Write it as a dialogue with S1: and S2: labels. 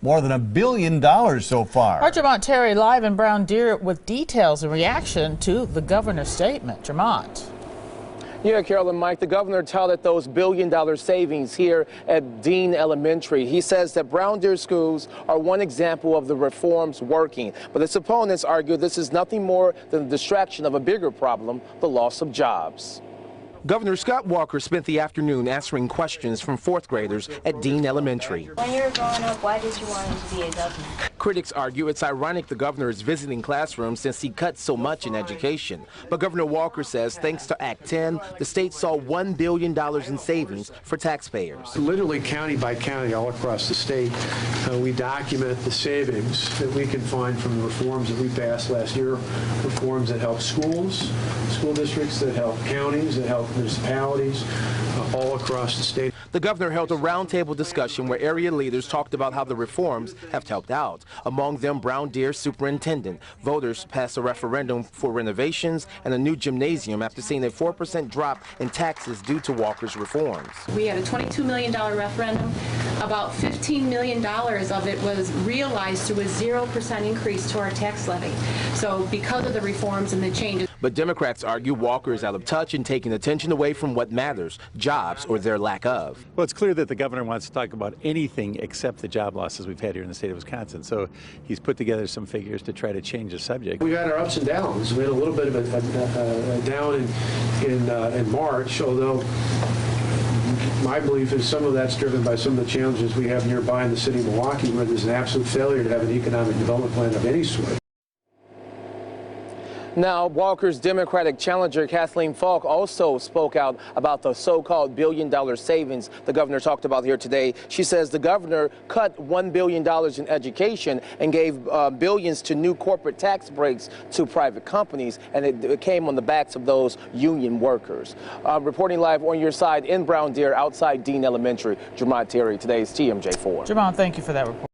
S1: more than $1 billion so far.
S2: Our Jermont Terry live in Brown Deer with details in reaction to the governor's statement. Jermont.
S3: Yeah, Carol and Mike, the governor touted those billion-dollar savings here at Dean Elementary. He says that Brown Deer schools are one example of the reforms working. But its opponents argue this is nothing more than a distraction of a bigger problem, the loss of jobs. Governor Scott Walker spent the afternoon answering questions from fourth graders at Dean Elementary.
S4: When you were growing up, why did you want to be a governor?
S3: Critics argue it's ironic the governor is visiting classrooms since he cut so much in education. But Governor Walker says thanks to Act 10, the state saw $1 billion in savings for taxpayers.
S5: Literally county by county all across the state, we document the savings that we can find from the reforms that we passed last year, reforms that help schools, school districts, that help counties, that help municipalities all across the state.
S3: The governor held a roundtable discussion where area leaders talked about how the reforms have helped out. Among them, Brown Deer superintendent. Voters passed a referendum for renovations and a new gymnasium after seeing a 4% drop in taxes due to Walker's reforms.
S6: We had a $22 million referendum. About $15 million of it was realized through a 0% increase to our tax levy. So because of the reforms and the changes.
S3: But Democrats argue Walker is out of touch and taking attention away from what matters, jobs or their lack of.
S7: Well, it's clear that the governor wants to talk about anything except the job losses we've had here in the state of Wisconsin. So he's put together some figures to try to change the subject.
S5: We had our ups and downs. We had a little bit of a down in March, although my belief is some of that's driven by some of the challenges we have nearby in the city of Milwaukee, where there's an absolute failure to have an economic development plan of any sort.
S3: Now, Walker's Democratic challenger, Kathleen Falk, also spoke out about the so-called billion-dollar savings the governor talked about here today. She says the governor cut $1 billion in education and gave billions to new corporate tax breaks to private companies, and it came on the backs of those union workers. Reporting live on your side in Brown Deer, outside Dean Elementary, Jermont Terry, today's TMJ4.
S2: Jermont, thank you for that report.